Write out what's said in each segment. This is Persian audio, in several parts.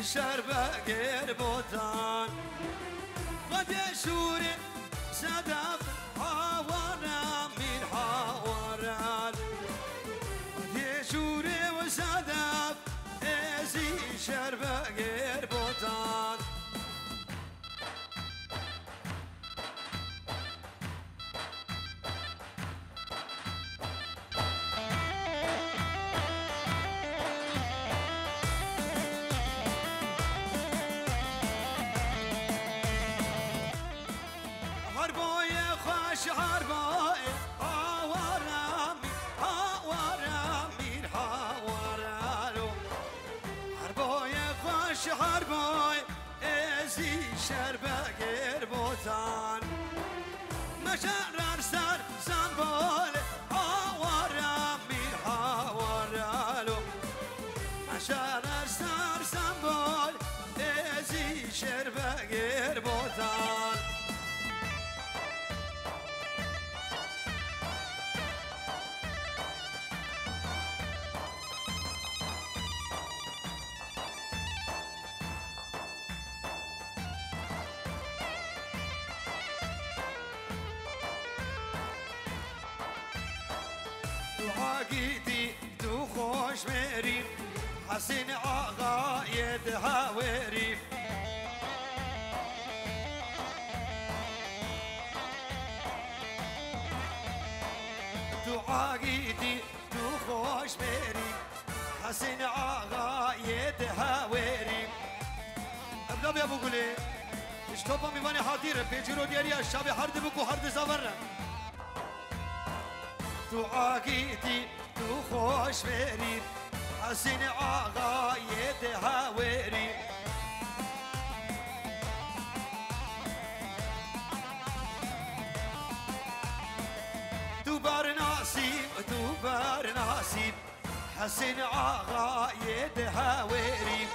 شربة غير بوتان قد يشور صدف حوارا من حواران قد يشور وصدف ازي شربة غير بوتان حرباي حوارامين حوارالو حرباي خوش حرباي ازي شربة غير بوتان مشرر سر سنبال حوارامين حوارالو مشرر سر سنبال ازي شربة غير بوتان عقيدي تو خوش مريم حسين آقا يدها وريم تو عقيدي تو خوش مريم حسين آقا يدها وريم ابدا بيا بقولي اشتوبا ميواني حاضر بيجرو دياري الشاب حرد بكو حرد زورنا تو عقيدي تو خوش وريم حسين آقا يدها وريم تو برناسيب حسين آقا يدها وريم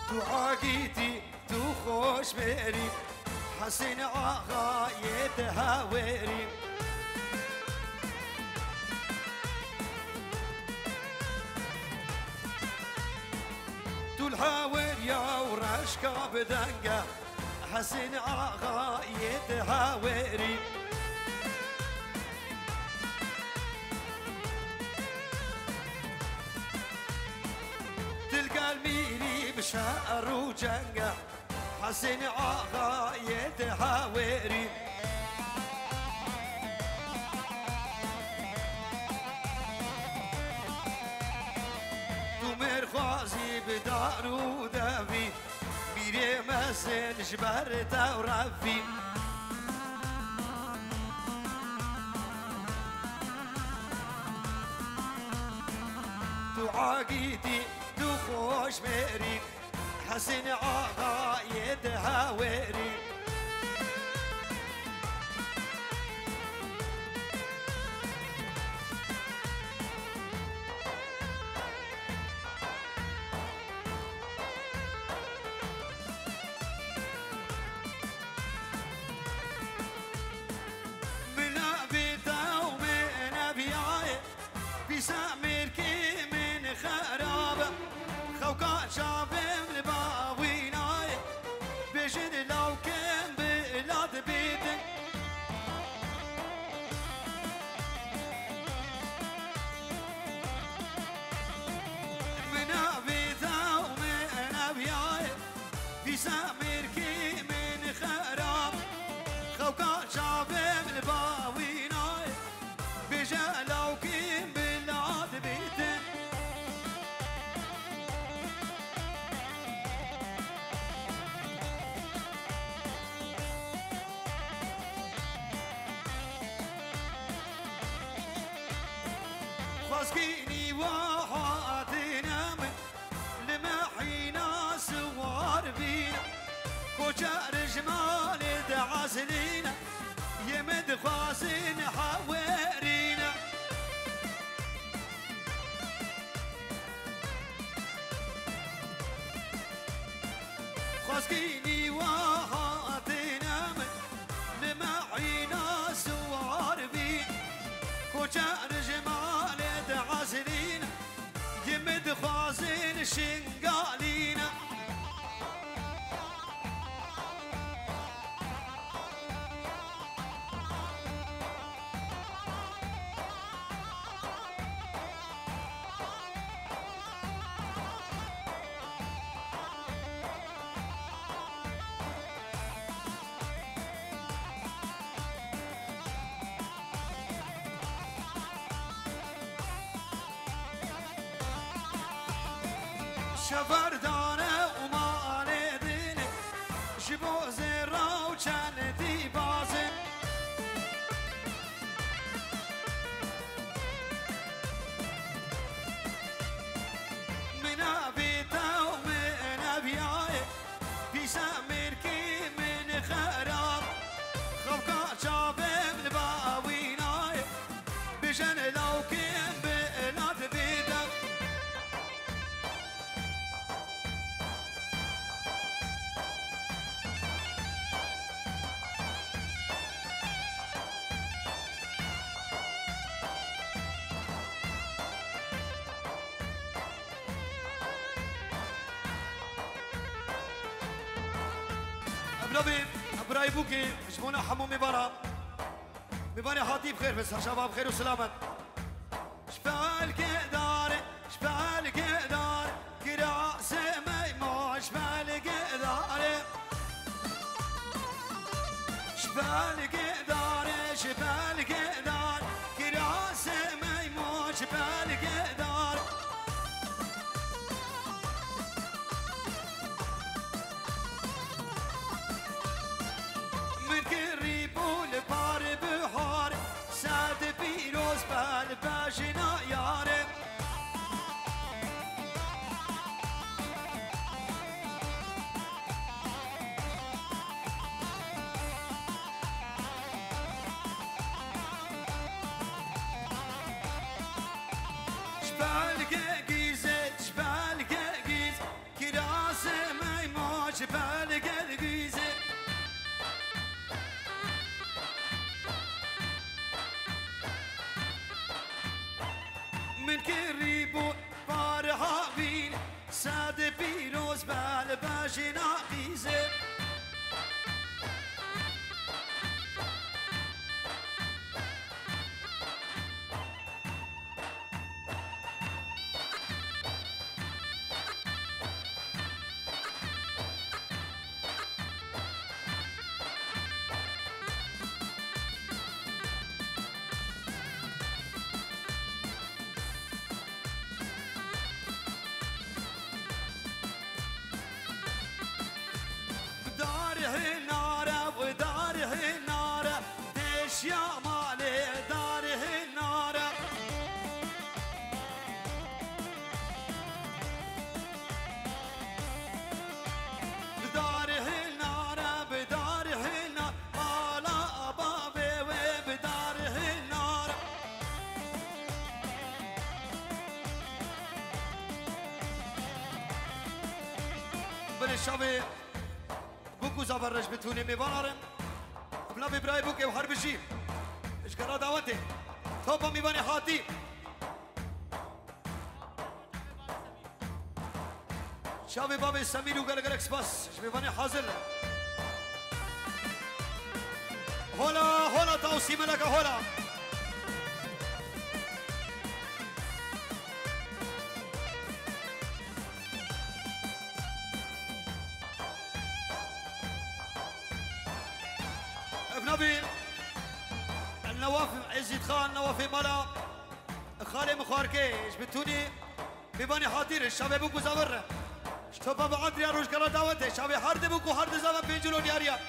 تو عقيدي تو خوش بريم حسين آقا يدها وريم تو الهاوريا ورشكا بدنقة حسين آقا يدها وريم تلقى الميري بشعر وجنقة حسين آقا يدها وريم تو مرخوازي بدار ودافي ميري مسن جبرتا ورفي تو عقيدي تو خوش مريم حسين آقا يدها وريم من أبيتا ومن أبيعي في سامركي من خرابة خوكا شابم لباويناي بجد لو كان بلاد بيتك من أبيتا ومن أبياي في سامركي من خراب خوكا شابم لباويناي بجد لو كان بلاد بيتك خاسكيني وحاتنا من لمحينا سوار بينا كوشار جمال دعازلينا يمد خاسين حوارينا خاسكيني وهاتنا من لمعينا سوار بين كوشان جمال دعسلين يمد خوازين شنقالين شفردانه وما نديني جبو زيرا وكان دي بازن من أبيتا ومن أبياي بيسا ميركي من خراب خوكا شابه من باويناي بجن لو كين بنات بيدا أبلابي أبراي بوكي جمونا حمو مبارا مبارا حاطي بخير بس شباب بخير وسلامت شبال كدار شبال كدار كراس ميمو شبال كدار شبال كدار شبال كدار كراس ميمو شبال كدار من كريبو لبار بحار ساد بيروز بالباجنا يارب شبالك جيزت شبالك جيز كراس ميمو شبالك جيزت من كريبو بارها بين ساد بيروز بالباجنا قيزه داره ناره وداره ناره دش يا مالي داره ناره بداره ناره بداره ناره مالا بابي وبداره ناره بالشباب بوكو زبرش بتوني مبارن بلا ببراي بوكي وحرب الجيب ايش قرا دعوتي توبا ميباني حاتي شابي بابي سمير وقلقل اكسباس ايش ميباني حاضر هولا توصيم لك هولا نبيل النواف عزيز خان نواف ملا خالي مخاركي بتوني بيباني حاضر الشباب بوكو زبر اشتبا بعد يا روش كلا دعوته شباب حرد بوكو حرد زمان بيجلو دياريا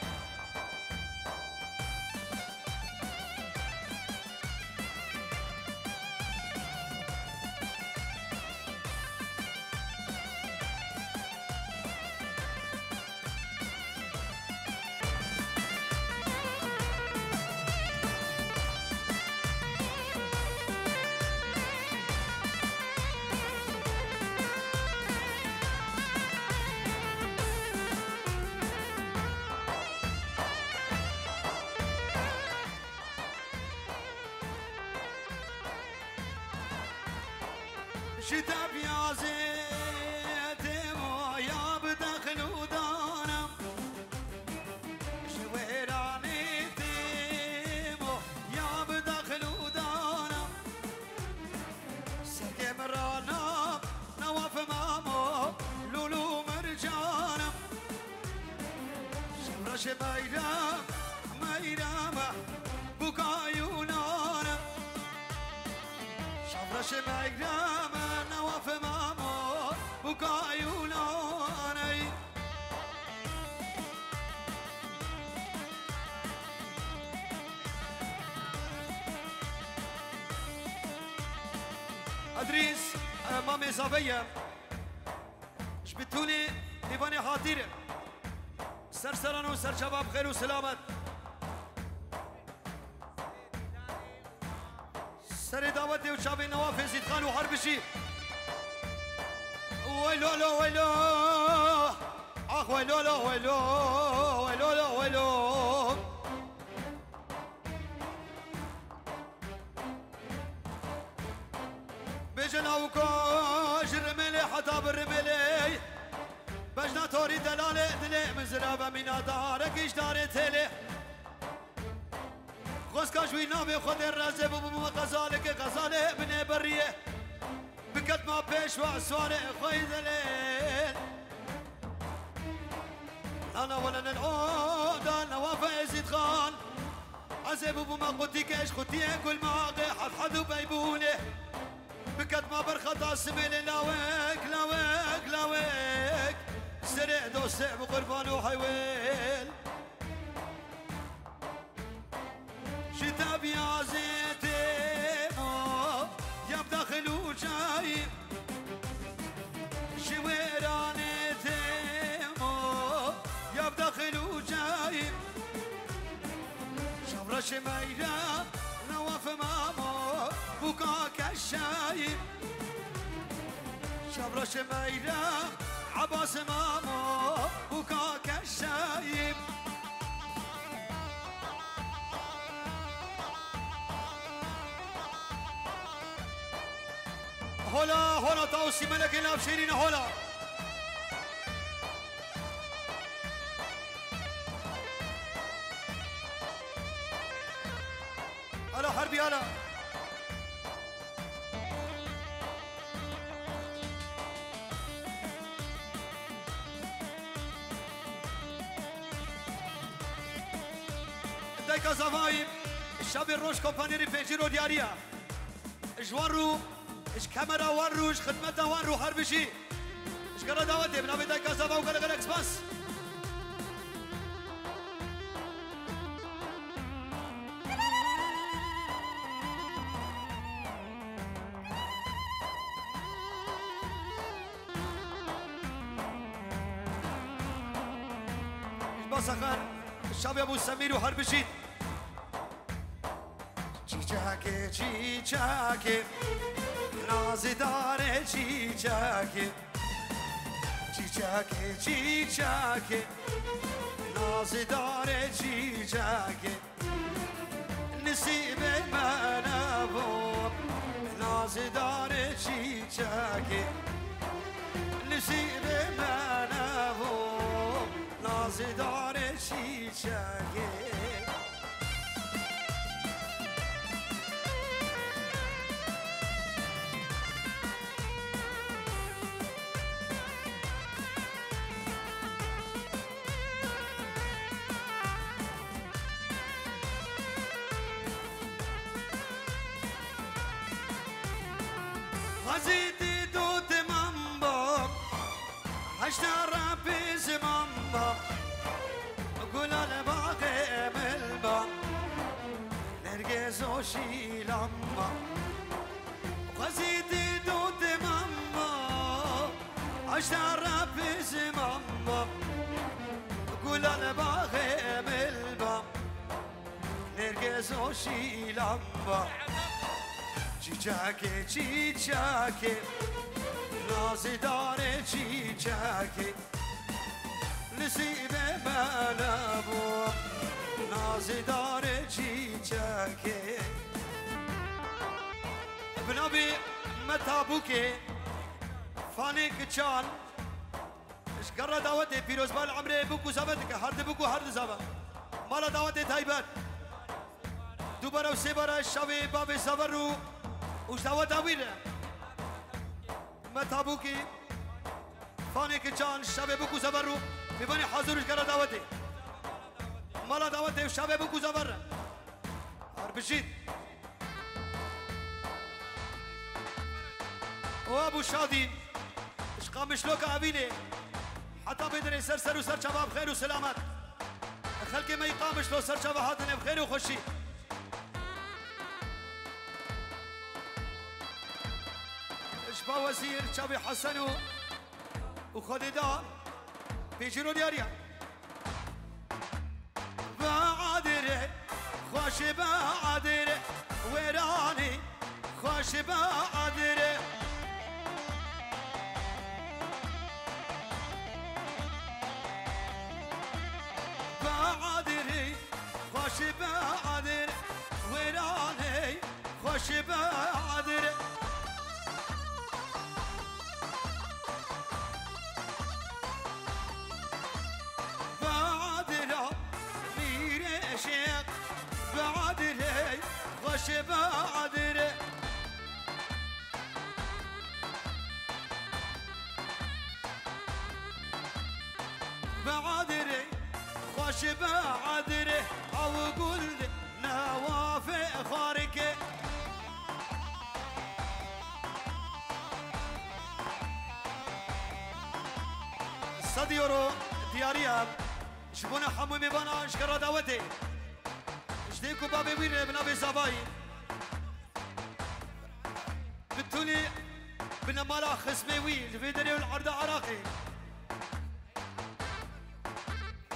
شتاب يا زيت ويا بدخل ودانم شويراني تيمو يا بدخل ودانم سكي مرانا نواف مامو لولو مرجانم شمرش ميرام ميرام بكايونانم شمرش ميرام نواف مامو بكايوناني ادريس مامي صبيه جبتولي ديواني حاضر سر سران و سر شباب خير و سلامت سر دعوت و شاب نواف زيد خان و حربشي ويلو لو ويلو اخ ويلو لو ويلو ويلو لو ويلو بجنا وكوش الرملي حتى بالرملي بجنا توري دلالي دلي من زرابة من دارك ايش داري تلي خسكا شوي نابي خد الرزب وبما غزالك غزالي بني بريه بكت ما بيش وعسواني خوي دليل انا ولا العود انا وافا يزيد خان عزب وبما قلتي كيش خدتي كل ما حد حد وبيبوني بكت ما برخطا سميلي لاويك لاويك لاويك سريع دوسع بقربان وحيويل شتاب يا زيتي يا بداخل وجاي شويراني تيمو يا بداخل وجاي شمرش ميرا نواف مامو بكاك الشايب شمرش ميرا عباس مامو بكاك الشايب هولا هولا توصي ملك الابشرين هولا هلا حربي هلا دايكا زفايب الشاب الروش كومبانيري فيجيرو دياريا جوارو اش كاميرا وارو اش خدمتها وارو حربشي اش قرا دعوتي بنابي دايكا زفا وقال قال اكسباس بسخن الشاب ابو سمير وحربشي چیچاکه چیچاکه نازداره چیچاکه چیچاکه چیچاکه نازداره چیچاکه نصیب من ابو نازداره چیچاکه نصیب من ابو نازداره چیچاکه غزيتي دوت مامبا هشترى بيز مامبا قول الباقي ملبا نرجس وشي لما غزيتي دوت مامبا هشترى بيز مامبا قول الباقي ملبا نرجس وشي لما چیچاکه چیچاکه نازداره چیچاکه نصیب من ابو نازداره چیچاکه بنابی متابوکه فاني كتشان اش قرر دعوتي بيروز بال عمري بوكو زبدك هرد بوكو هرد زبا مالا دعوتي تايبت دوباره و سه باره شوی باب زبرو وش دعوت اویره متابوکی فاني كتشان شوی بوكو زبرو میبانی حاضرش قرر دعوتي مالا دعوتي شوی بوكو زبر هر بشید و ابو شادي اش قام شلوك ابيني حتى بدري سر وسر شباب بخير وسلامات خلق ما يقامش لو سر شباب هاتنا بخير وخشي اشبا وزير شابي حسن وخالدا بيجروا دياريا بعادره خوش بعادره ويراني خوش بعادره بعادره خوش بعادره ويراني خوش بعادره بعادره خوش بعادره بعادره خوش بعادره او قل نوافي خاركه صديورو دياريا شبونا حمو ميبانا اشكرا دعوتي ديكو بابي وير بنابي زباي بتولي بنا مالا خصمي وي الفيدري والعرض عراقي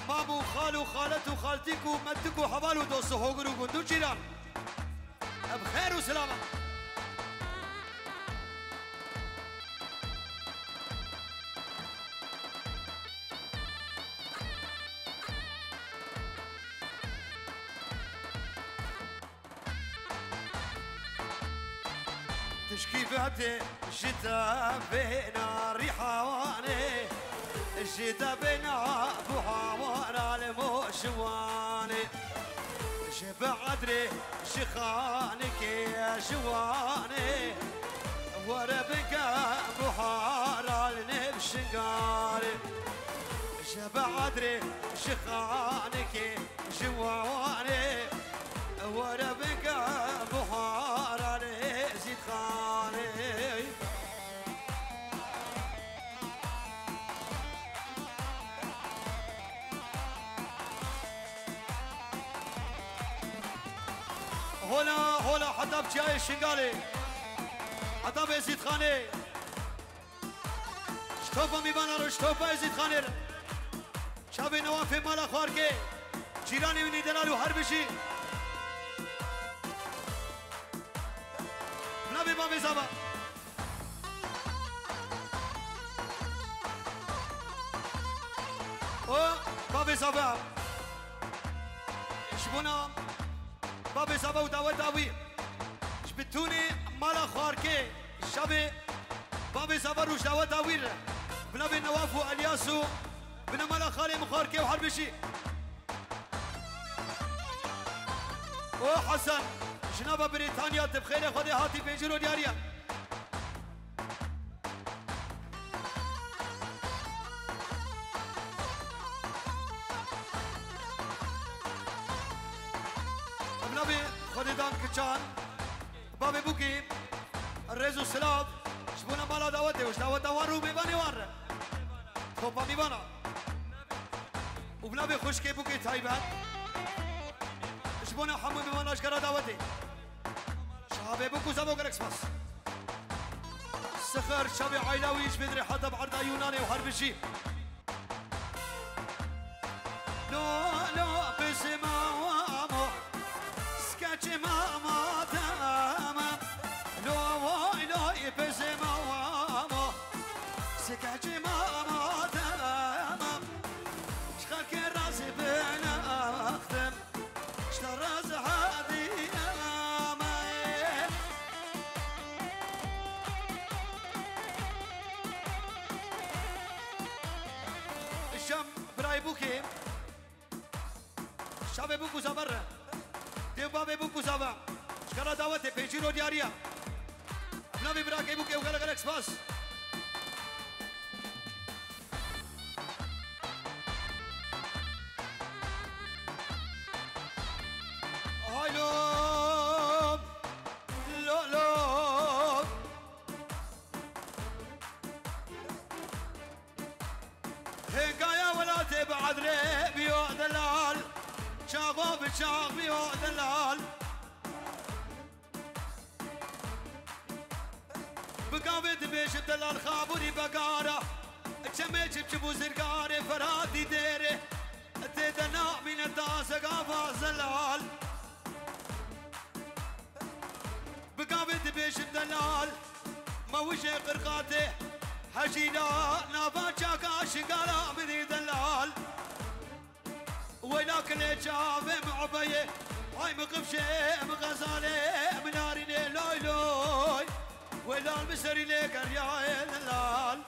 مامو خالو خالتو خالتيكو مدكو حوالو دوستو هوغرو قندو جيران بخير وسلامة تشكيفاتي الشتا بينا ريحواني الشتا بينا بوحوانا الموشواني شبع عدري شخانك يا شواني وربك بوحارا النبشنقاري شبع عدري شخانك شواني وربك بوحارا زيد خاني هولا حتى بجاي الشنقالي حتى بيزيد خاني شتوفا ميبانا رو شتوفا يزيد خاني شابي نوافي مالا خواركي جيراني وني دلالو هر بشي نبي بابي زبا او بابي زبا شبونا بابي زبا ودعوة داوي شبتوني مالا خواركي شابي بابي زبا روش دعوة داوير بنبي نوافو الياسو بنا مالا خالي مخاركي وحربشي او حسن جناب بريطانيا تبخير خدي هاتي بيجرو دياريا ابنبي خدي دان كتشان بابي بوكي الرزو سلاب شبونا مالا دعوتي وش دعوت دوارو بيباني وار خوبا ميبانا وبنبي خشكي بوكي تايبان شبونا حمو بيبانا اشكرا دعوتي شابي بوكو زبو قرقس بس سخر شابي عيلاويش بدري حتى بعرض يوناني وحربشي لو بسي مامو سكاتشي ماما تمام لو بسي مامو سكاتشي ماما تمام شخاك راسي بنا اختم اشتراز هادي بای بوکی شب بوکو زبر دیو باب بوکو زبر شکر دعوت پیچی رو دیاریا ابنا بی برا که بوکی و گل گل سپاس هایلو بعد ريبيو دلال شاغو بشاغ بيو دلال بقابد بيش دلال خابوري بقارة جميج بجبو زرقاري فرادي ديري تدنا من الداسة قافا زلال بقابد بيش دلال موشي قرقاته حجينا نابا شاكا شقالا بدي دلال ولكن جاب معبيه هاي مقفشه مغزاله مناريني لوي لوي ولا المسري لك يا دلال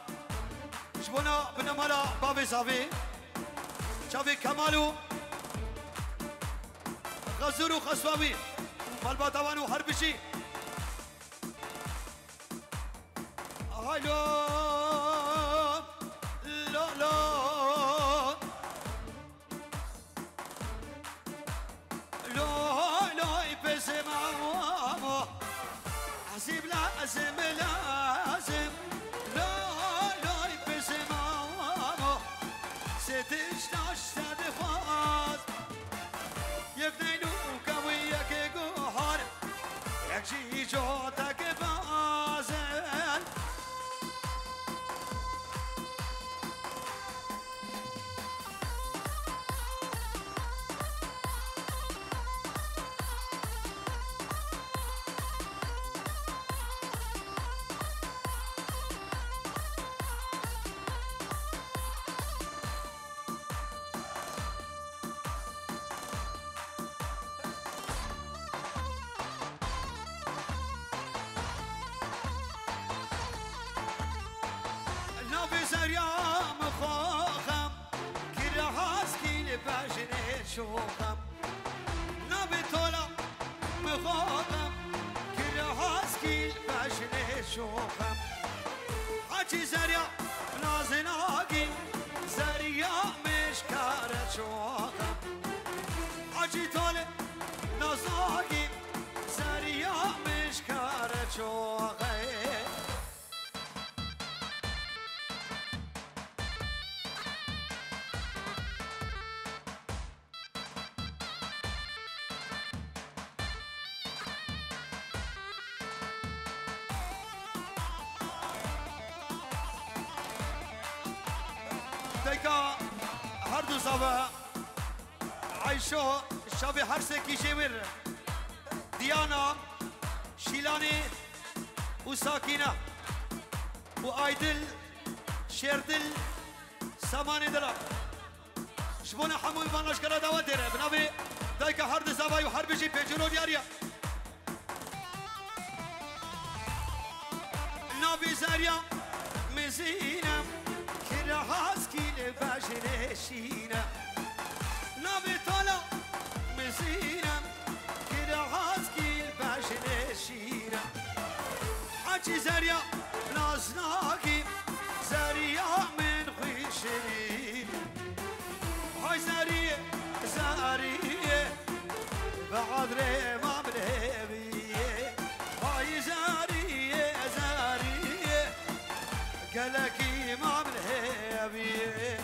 شبونا بنملا بابي صافي شافي كمالو غزرو خصوابي مالباتوانو حربشي هاي لو حسيب لازم لازم لا لا يبسم ماما ستشتاش تدفاز يقنينو كويك جوهر يكشي جوتك بازل شوخم نبي طلع مخاطم كل هاسكي باشني شوخم حكي زريا نازناقي زريا مش كارت شوخم حكي طلع نازناقي زريا مش كارت شوخم ديكا هردو صبا عايشو شابي حرسي كيشيور ديانا شيلاني وساكينة وآيدل شيردل ساماني دلا شبونا حمو يبان اشكرا دوا ديره بنابي ديكا هردو صبا وحربشي بيجرو دياريا نابي زاريا مزينة هاسكي لباشني شينا نبي طلع مسينا كده هاسكي لباشني شينا حكي زريا نازناكي زريا من خيشرين هاي زريا زريا بعد ما بلهبيه هاي زريا زريا قالكي ما بلهبيه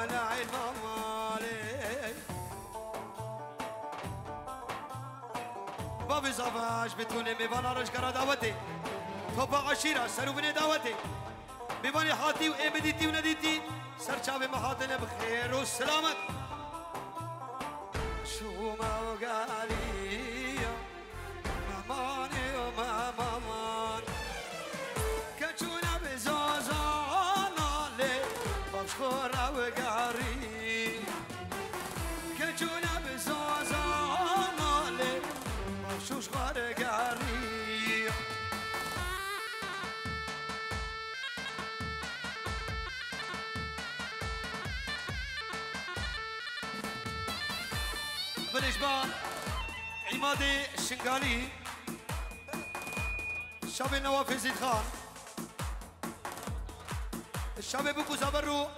انا علم مالي بابي زواج بتوني ميوانا رشكرا دعوتي توبا عشيرة سرو بني دعوتي بيباني حاتي وإبديتي ونديتي سرچاوي محاتنا بخير والسلامت شو ما وقالي ماماني ومامان كجونا بزازانا لي بشخورا وقاري كجونا بزازانا لي بشخورا وقاري بالإجبار عمادي الشنقالي الشاب النواف زيد خان الشاب بكو زبرو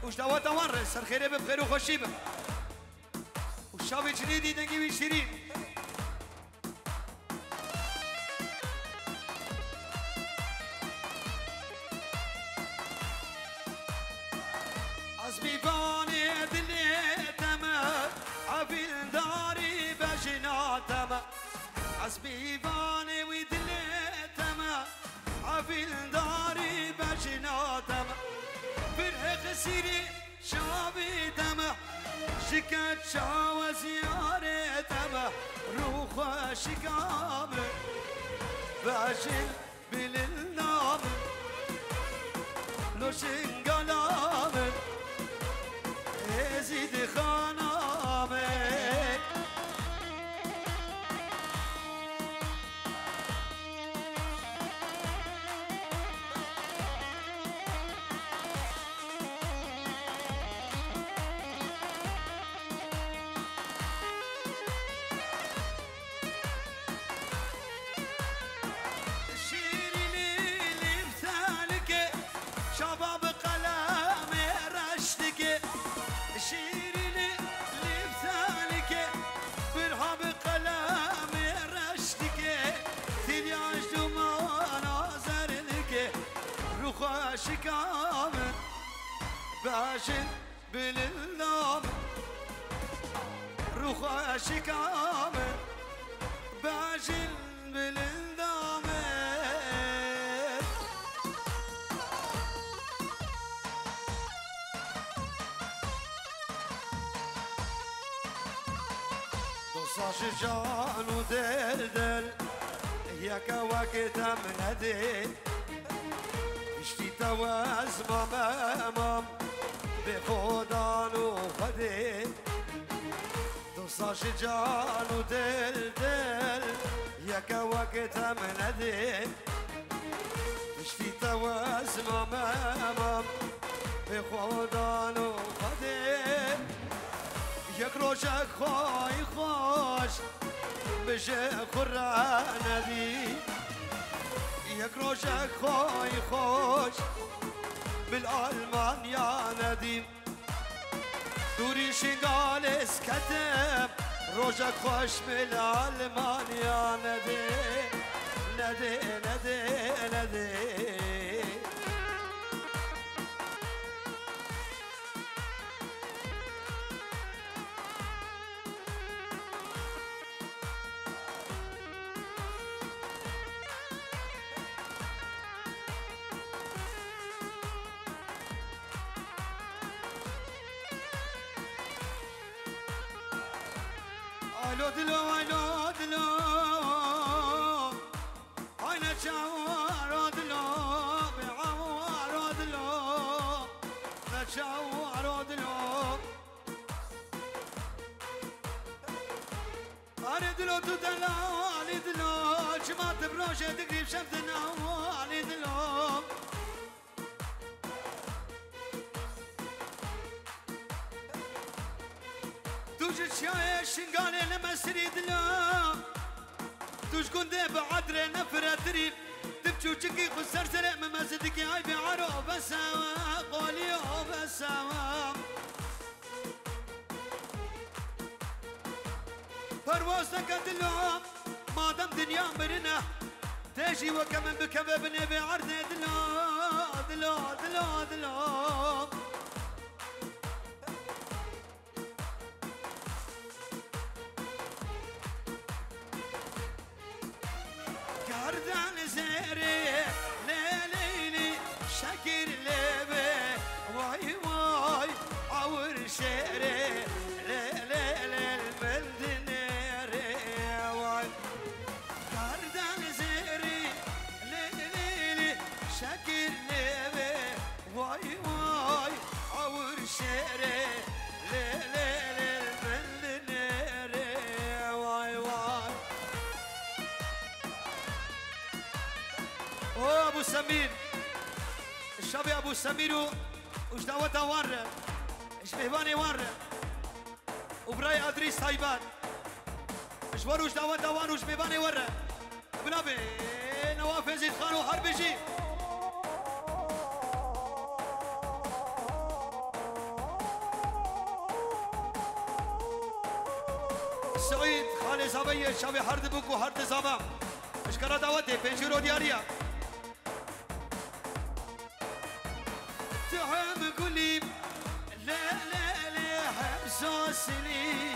وش دوات وان سرخيري بخير وخشيبه والشاب جديدي دنقي وشيرين عزبي باني دلي تمام عبيل داري بجناتما عزبي باني ودليتما عبيل داري بجناتما فرح خسيري شابي دما شكت شاوى زيارتما روح شكام بجل بالنام لو شنقلام زيد خانامي شكام باجن بالنام روح شكام باجن بالنام دوصاش جان ودلدل ياك وقت من هدي اشتي تواز مام بخودان وخدي دوصاش جان ودلدل ياك وقت من هدي اشتي تواز مام بخودان وخدي ياك روشك خوي خوش بجي قرآن دي ياك روشك خوي خوش بالألمان يا نديم دوري شنقال اسكتب روشك خوش بالألمان يا نديم ندي ندي ندي Ailo dilo, ayna çavaro dilo, beavaro dilo, na çavaro dilo. Ari dilo tu dalo, ali dilo, çimat broje digrib şemdina, ali dilo. شاي شنقالي لما سريد لا تشكون دي بعدري نفرة تريب تبشو تشكي خسر سرق مما صدقي هاي بعرو بساوا قولي بساوا پرواز نکد دلام مادم دنیا مرنا تجي وكمن بكبب نبي عرض دلا دلا دلا دلا عور شعري ليل المندنيري كاردان زيري ليلي شكل ليبي واي واي عور شعري ليل المندنيري واي واي او ابو سمير الشابي ابو سميرو وش دعوته ورا ايش بهباني ورا وبراي ادريس تايبان ايش وروش دعوته ورا وش بهباني ورا بنابي نواف يزيد خان وحربجي سعيد خالي زبيه شابي حرد بوكو حرد زبا ايش كرا دعوته بنجيرو دياريا تعب قولي لا لا لا حبسوسني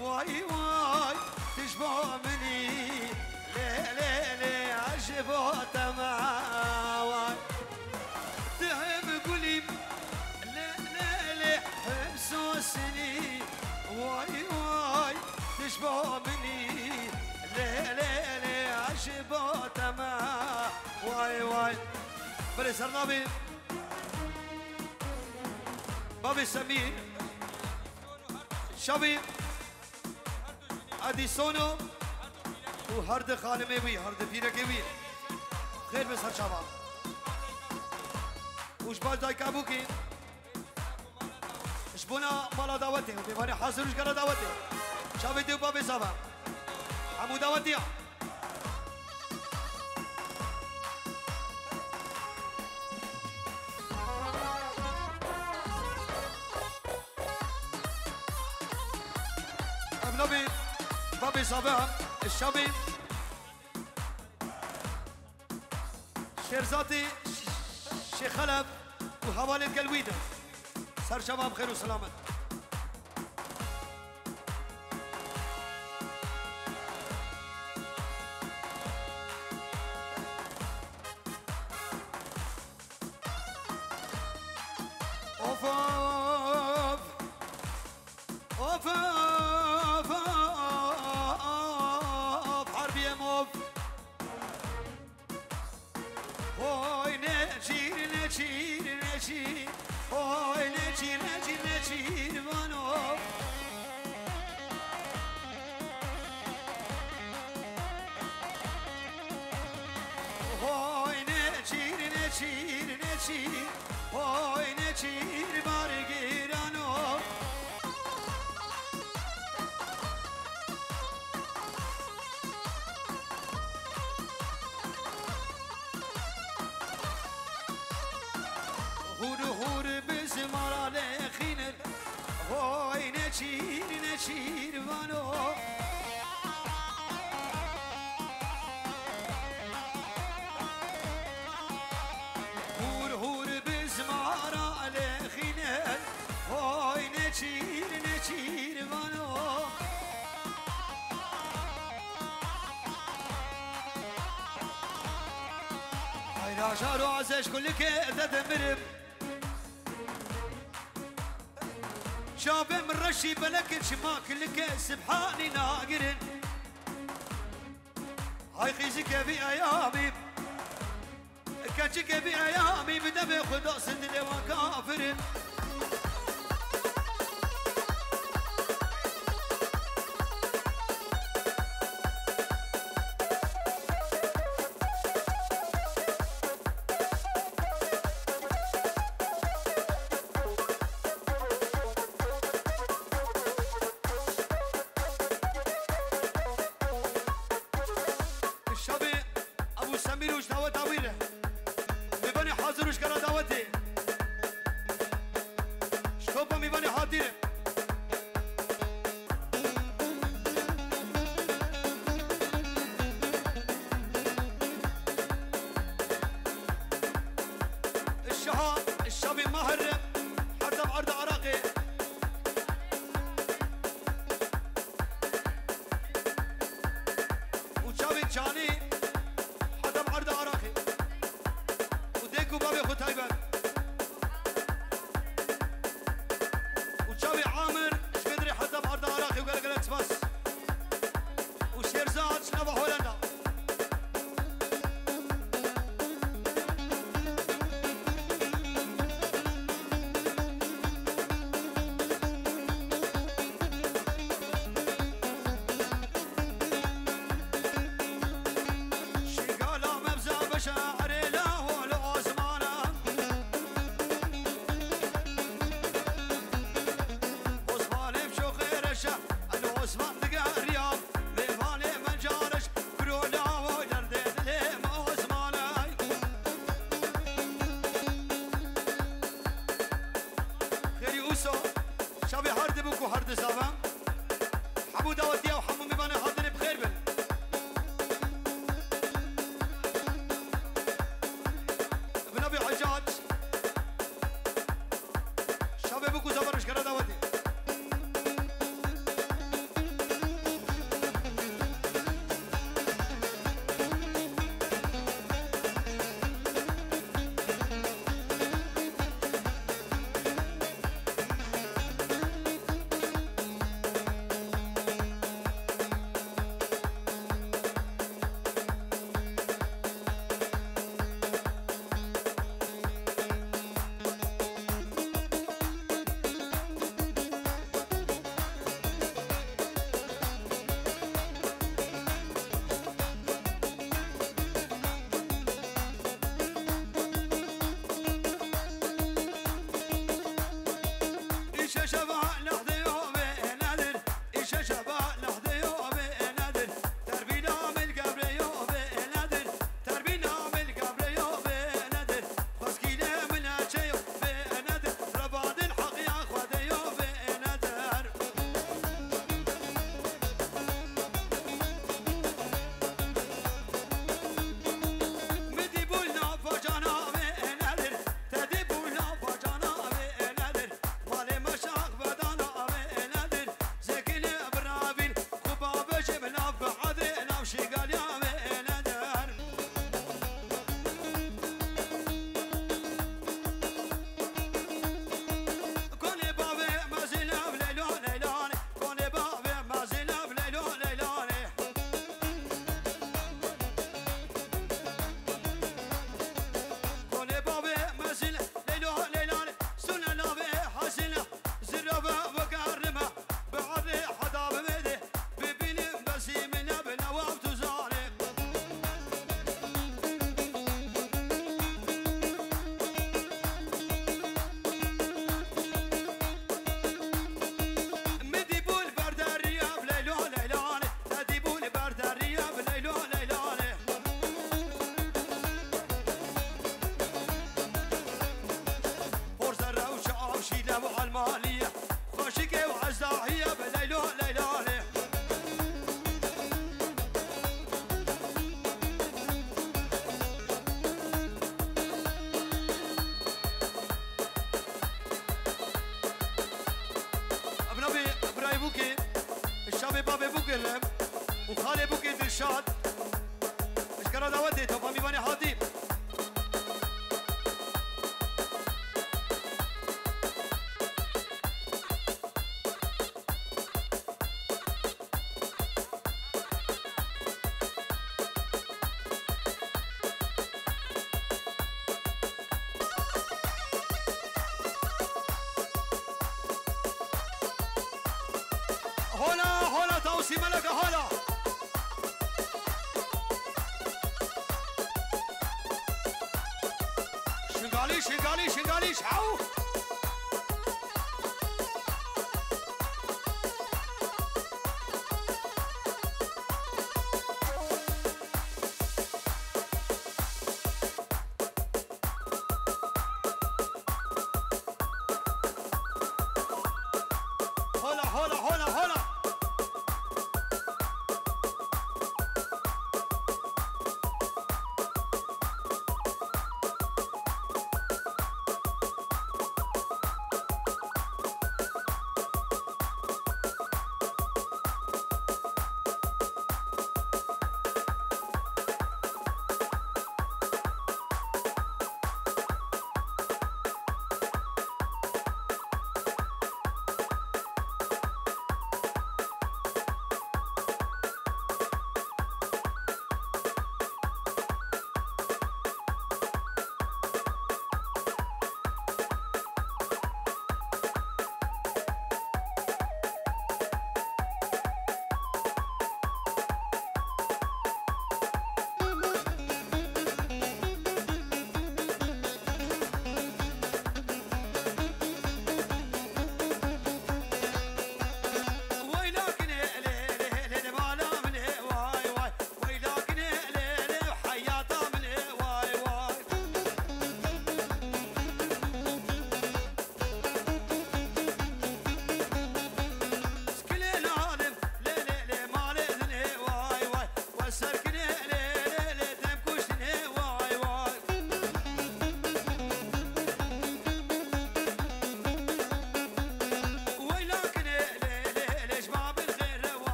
واي واي تشبه مني لا لا لا عجبوت معاي تعب قولي لا لا لا حبسوسني واي واي تشبه مني لا لا لا عجبوت معاي واي واي بلي سرنابي بابي سمير شبي اديسونو وهرد خالمي بي هرد فيرك بي خير بس هر شباب وش باش داي كابوكي شبونا مالا دعوتي وبيباني حاضر وش قرا دعوتي شبي ديو بابي سبا عمو دعوتي نبي بابي صباح الشبي شيرزاتي شيخ خلف وحوالي القلويدة صار شباب خير وسلامة اوف اوف اوف نشير هاي نشير وانو هاي نشير هاي نشير بارگیرانو هور بزمار على خينر هاي نشير وانو هور بزمار على خينر هاي نشير وانو هاي راجارو عزاش كلك تدمرم شاب من رشي بلك شماك لك سبحاني ناقرن هاي خيزك بأيامي كاتشك بأيامي بدم خدا سندل وكافرن الشابي ماهر حتى بعرض عراقي وشابي جاني حتى بعرض عراقي وديكو بابي خو تايبان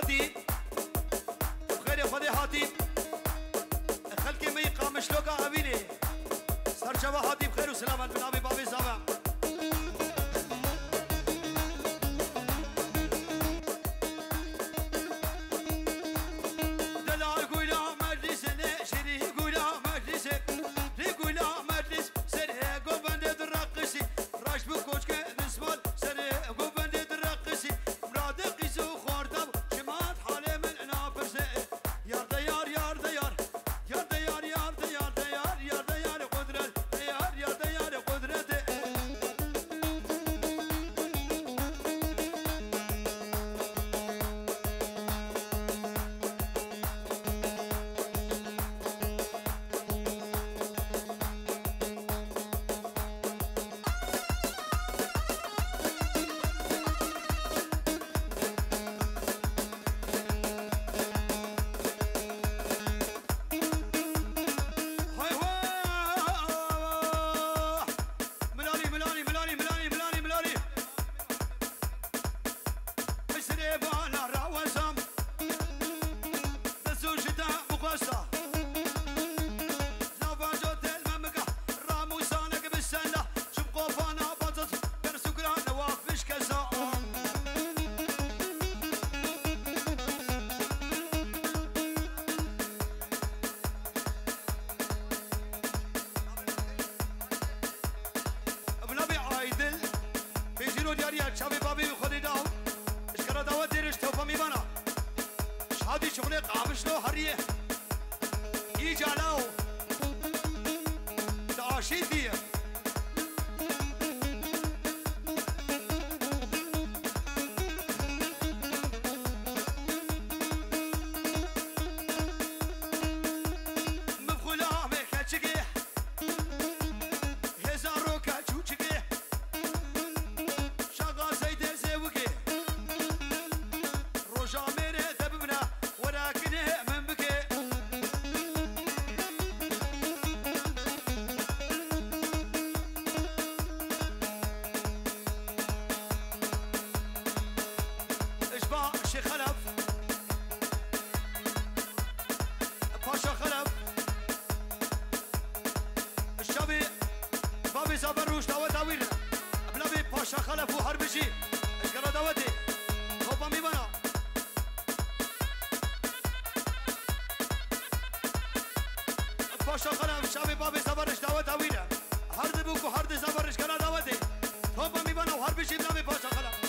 هاتي خير خدي هاتي خلكي مي قامش لوكا أبيني سرچوا هاتي بخير وسلامة بنابي بابي زابا شابي بابي خدي داو اشكرا داو ديرش توفا ميبانا شادي شغلي قابش لو هريه يجالاو تعاشي فيه بابي صابر روش داوة داويرنا بنابي باشا خلف وحربشي اشكرا داوتي خوبا ميبانا باشا خلف شابي بابي صابرش داوة داويرنا هرد بوكو هرد صابرش كرا داوتي خوبا ميبانا وحربشي بنابي باشا خلف